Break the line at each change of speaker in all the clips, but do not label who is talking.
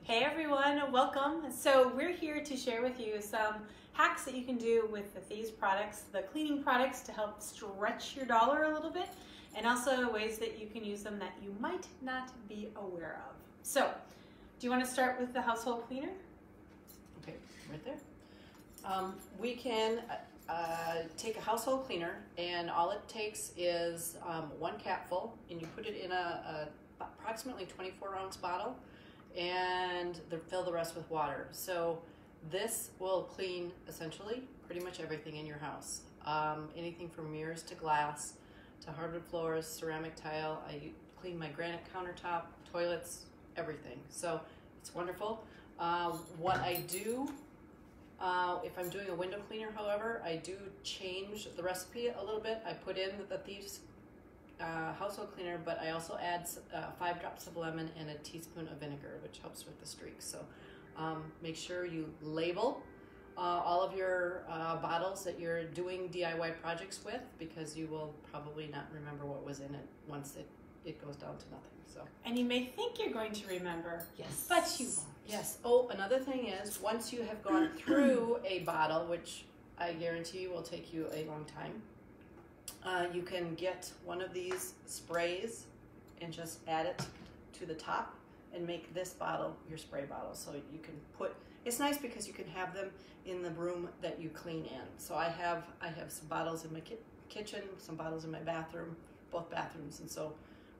Hey everyone, welcome. So we're here to share with you some hacks that you can do with the Thieves products, the cleaning products, to help stretch your dollar a little bit, and also ways that you can use them that you might not be aware of. So, do you want to start with the household cleaner?
Okay, right there. We can take a household cleaner, and all it takes is 1 capful, and you put it in a approximately 24-ounce bottle, and fill the rest with water. So this will clean essentially pretty much everything in your house. Anything from mirrors to glass to hardwood floors, ceramic tile. I clean my granite countertop, toilets, everything. So it's wonderful. What I do, if I'm doing a window cleaner, however, I do change the recipe a little bit. I put in the Thieves household cleaner, but I also add 5 drops of lemon and a teaspoon of vinegar, which helps with the streaks. So make sure you label all of your bottles that you're doing DIY projects with, because you will probably not remember what was in it once it goes down to nothing. So.
And you may think you're going to remember,
yes,
but you won't.
Yes. Oh, another thing is, once you have gone through a bottle, which I guarantee will take you a long time, you can get one of these sprays and just add it to the top and make this bottle your spray bottle. So you can put, it's nice because you can have them in the room that you clean in. So I have some bottles in my kitchen, some bottles in my bathroom, both bathrooms. And so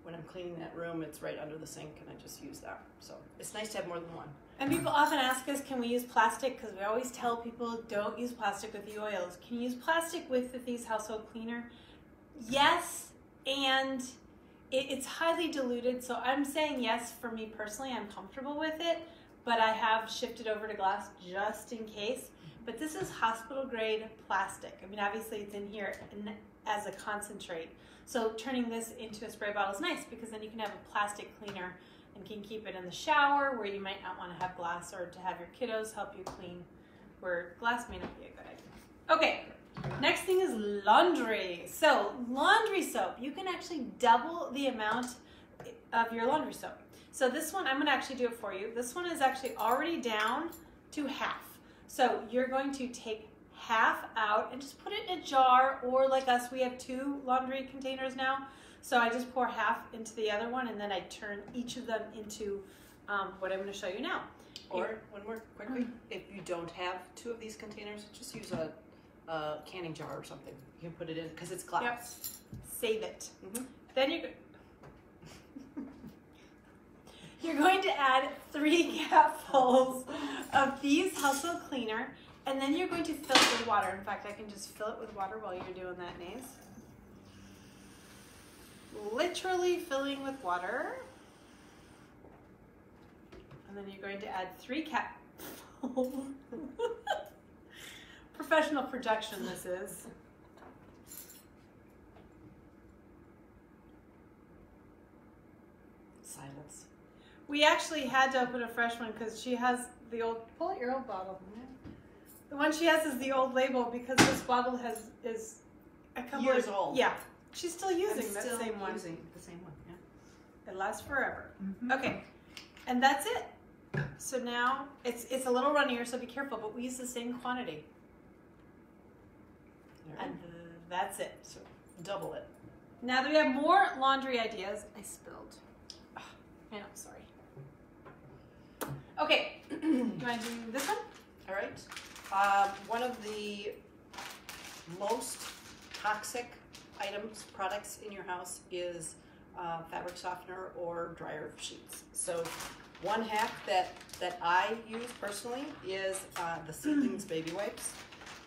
when I'm cleaning that room, it's right under the sink, and I just use that. So it's nice to have more than one.
And people often ask us, can we use plastic? Because we always tell people, don't use plastic with the oils. Can you use plastic with the Thieves household cleaner? Yes, and it's highly diluted, so I'm saying yes. For me personally, I'm comfortable with it, but I have shifted over to glass just in case. But this is hospital grade plastic. I mean, obviously it's in here as a concentrate, so turning this into a spray bottle is nice, because then you can have a plastic cleaner and can keep it in the shower where you might not want to have glass, or to have your kiddos help you clean where glass may not be a good idea. Okay. Next thing is laundry. So laundry soap, you can actually double the amount of your laundry soap. So this one, I'm going to actually do it for you. This one is actually already down to half. So you're going to take half out and just put it in a jar, or like us, we have 2 laundry containers now. So I just pour half into the other one, and then I turn each of them into what I'm going to show you now.
Or one more quickly, if you don't have 2 of these containers, just use a canning jar or something. You can put it in, because it's glass.
Yep. Save it. Then you're going to add 3 capfuls of Thieves household cleaner, and then you're going to fill it with water. In fact, I can just fill it with water while you're doing that, Naze. Literally filling with water. And then you're going to add 3 capfuls. Professional production, this is.
Silence.
We actually had to open a fresh one because she has the old, pull out your old bottle. The one she has is the old label, because this bottle is a couple
years old.
Yeah, she's still using that same one.
Using the same one, yeah.
It lasts forever. Okay, and that's it. So now it's a little runnier, so be careful, but we use the same quantity. And that's it.
So double it.
Now that we have more laundry ideas, I spilled. Oh, man, I'm sorry. Okay, do you want to do this one?
All right. One of the most toxic products in your house is fabric softener or dryer sheets. So one hack that I use personally is the Seedlings baby wipes.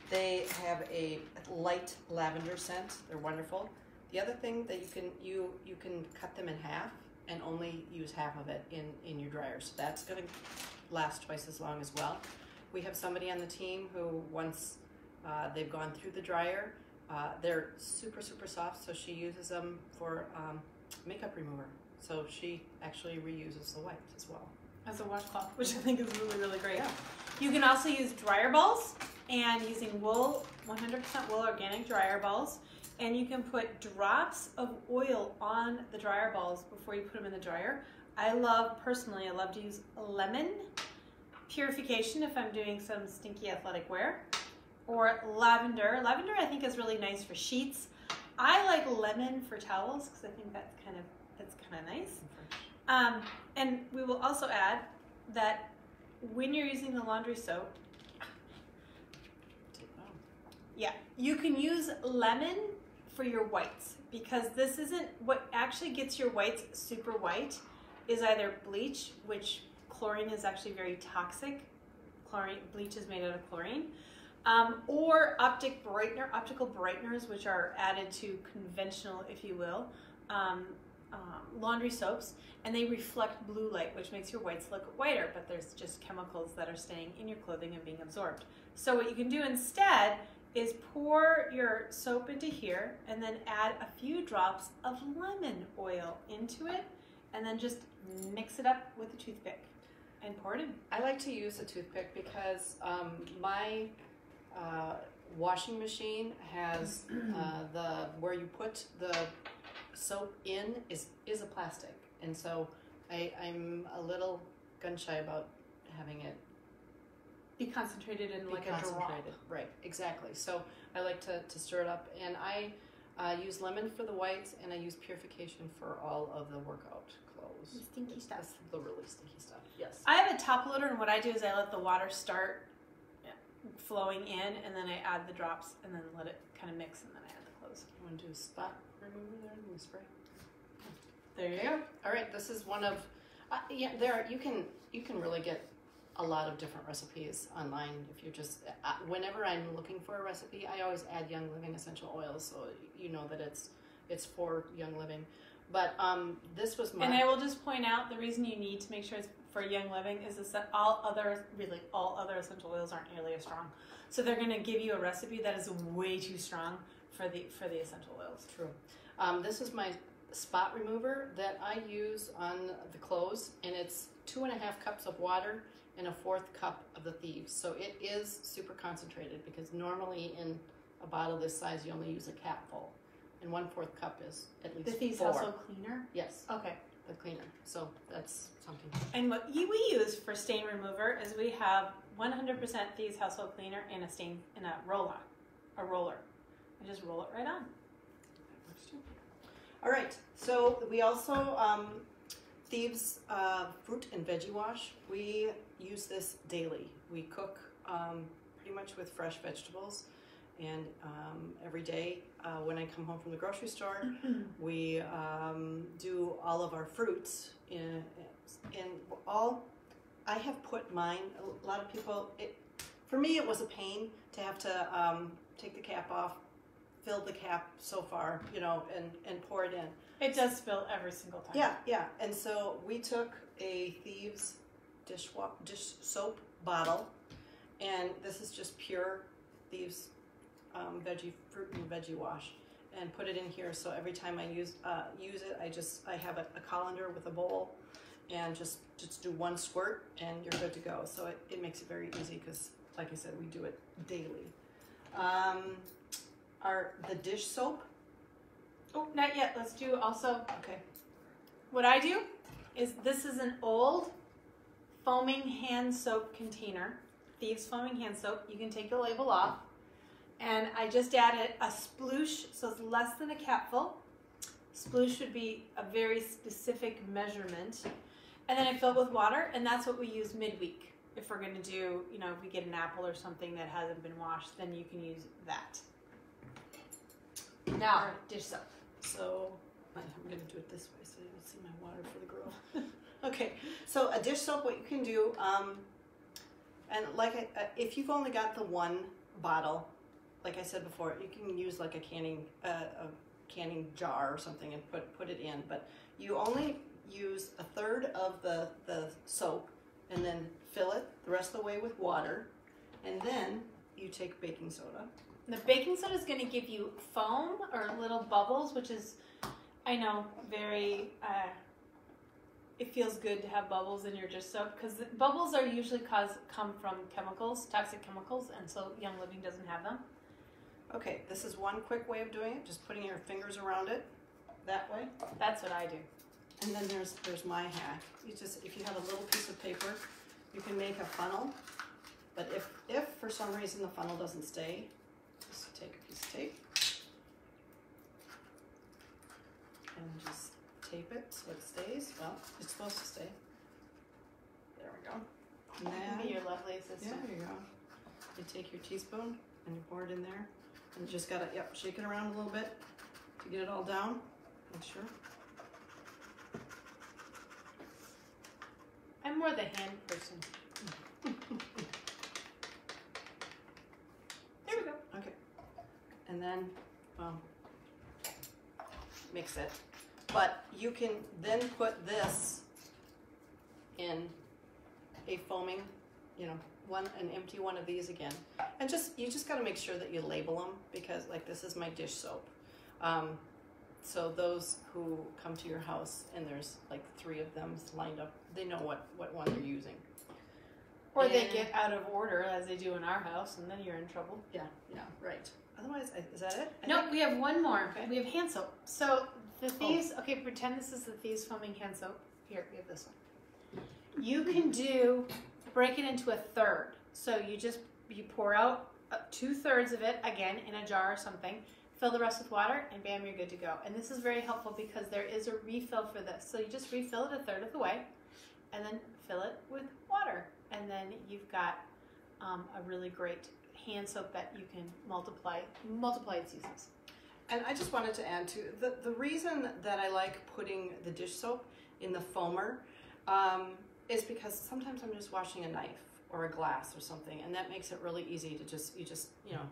They have a light lavender scent. They're wonderful. The other thing that you can cut them in half and only use half of it in your dryer. So that's going to last twice as long as well. We have somebody on the team who, once they've gone through the dryer, they're super, super soft, so she uses them for makeup remover. So she actually reuses the wipes as well.
As a washcloth, which I think is really, really great.
Yeah.
You can also use dryer balls, and using wool, 100% wool organic dryer balls, and you can put drops of oil on the dryer balls before you put them in the dryer. Personally, I love to use lemon purification if I'm doing some stinky athletic wear, or lavender. Lavender I think is really nice for sheets. I like lemon for towels because I think that's kind of nice. And we will also add that when you're using the laundry soap, yeah, you can use lemon for your whites, because this isn't what actually gets your whites super white is either bleach, which chlorine is actually very toxic. Bleach is made out of chlorine. Or optical brighteners, which are added to conventional, if you will, laundry soaps, and they reflect blue light, which makes your whites look whiter, but there's just chemicals that are staying in your clothing and being absorbed. So what you can do instead is pour your soap into here and then add a few drops of lemon oil into it, and then just mix it up with a toothpick and pour it in.
I like to use a toothpick because my washing machine has where you put the soap in is a plastic, and so I'm a little gun shy about having it
be concentrated in like a drop.
Right, exactly. So I like to stir it up, and I use lemon for the whites, and I use purification for all of the workout clothes.
The stinky stuff.
That's the really stinky stuff. Yes.
I have a top loader, and what I do is I let the water start flowing in, and then I add the drops, and then let it kind of mix, and then I add the clothes.
You want to do a spot remover there and we spray?
There you go.
All right, this is one of you can really get a lot of different recipes online. If you're just whenever I'm looking for a recipe, I always add Young Living essential oils, so you know that it's for Young Living. But this was my.
And I will just point out the reason you need to make sure it's for Young Living is that all other essential oils aren't nearly as strong. So they're going to give you a recipe that is way too strong for the essential oils.
True. This is my spot remover that I use on the clothes, and it's 2.5 cups of water and a 4th cup of the Thieves. So it is super concentrated, because normally in a bottle this size you only use a capful, and 1/4 cup is at least
The Thieves
4.
household cleaner?
Yes.
Okay.
The cleaner. So that's something.
And what we use for stain remover is we have 100% Thieves household cleaner in a roller. I just roll it right on.
That works too. All right. So we also Thieves fruit and veggie wash. We use this daily. We cook pretty much with fresh vegetables, and every day when I come home from the grocery store, we do all of our fruits in all. I have put mine. A lot of people. For me, it was a pain to have to take the cap off, fill the cap so far, and pour it in.
It does spill every single time.
Yeah. And so we took a Thieves dish soap bottle, and this is just pure Thieves fruit and veggie wash, and put it in here. So every time I use it, I have a colander with a bowl, and just do 1 squirt, and you're good to go. So it makes it very easy, because, like I said, we do it daily. The dish soap.
Oh, not yet. Let's do also.
Okay.
What I do is, this is an old foaming hand soap container, Thieves foaming hand soap. You can take the label off, and I just added a sploosh, so it's less than a capful. Sploosh should be a very specific measurement, and then I fill it with water, and that's what we use midweek. If we're going to do, if we get an apple or something that hasn't been washed, then you can use that. Now, dish soap.
So I'm going to do it this way so you don't see my water for the grill. Okay, so a dish soap, what you can do, and if you've only got the 1 bottle, like I said before, you can use like a canning jar or something and put it in, but you only use 1/3 of the soap, and then fill it the rest of the way with water, and then you take baking soda.
The baking soda is going to give you foam or little bubbles, which is, I know, very, it feels good to have bubbles in your dish soap, because bubbles are usually come from chemicals, toxic chemicals, and so Young Living doesn't have them.
Okay, this is one quick way of doing it, just putting your fingers around it, that way.
That's what I do.
And then there's my hack. You just, if you have a little piece of paper, you can make a funnel. But if for some reason the funnel doesn't stay, just take a piece of tape and just tape it so it stays. Well, it's supposed to stay. There we go. And then,
Be your lovely assistant.
yeah, there you go. You take your teaspoon and you pour it in there. And you just gotta, shake it around a little bit to get it all down. Make sure.
I'm more the hand person. There we go.
Okay. And then, well, mix it. But you can then put this in a foaming, an empty one of these again. And you just got to make sure that you label them, because like this is my dish soap. So those who come to your house and there's like 3 of them lined up, they know what one they're using.
Or they get out of order, as they do in our house, and then you're in trouble.
Yeah, right. Otherwise, is that it?
No, we have one more.
Okay.
We have hand soap. So the Thieves, okay, pretend this is the Thieves foaming hand soap. Here, we have this one. You can break it into a third. So you pour out 2/3 of it, again, in a jar or something, fill the rest with water, and bam, you're good to go. And this is very helpful because there is a refill for this. So you just refill it a third of the way, and then fill it with water. And then you've got a really great hand soap that you can multiply its uses.
And I just wanted to add to the reason that I like putting the dish soap in the foamer is because sometimes I'm just washing a knife or a glass or something, and that makes it really easy to just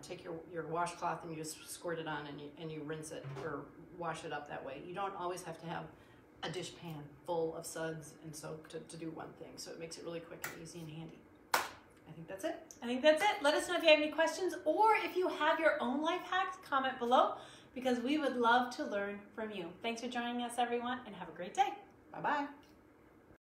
take your washcloth and you just squirt it on and you rinse it or wash it up that way. You don't always have to have a dish pan full of suds and soap to do one thing, so it makes it really quick and easy and handy. I think that's it. Let us know if you have any questions, or if you have your own life hacks, comment below, because we would love to learn from you. Thanks for joining us, everyone, and have a great day. Bye-bye.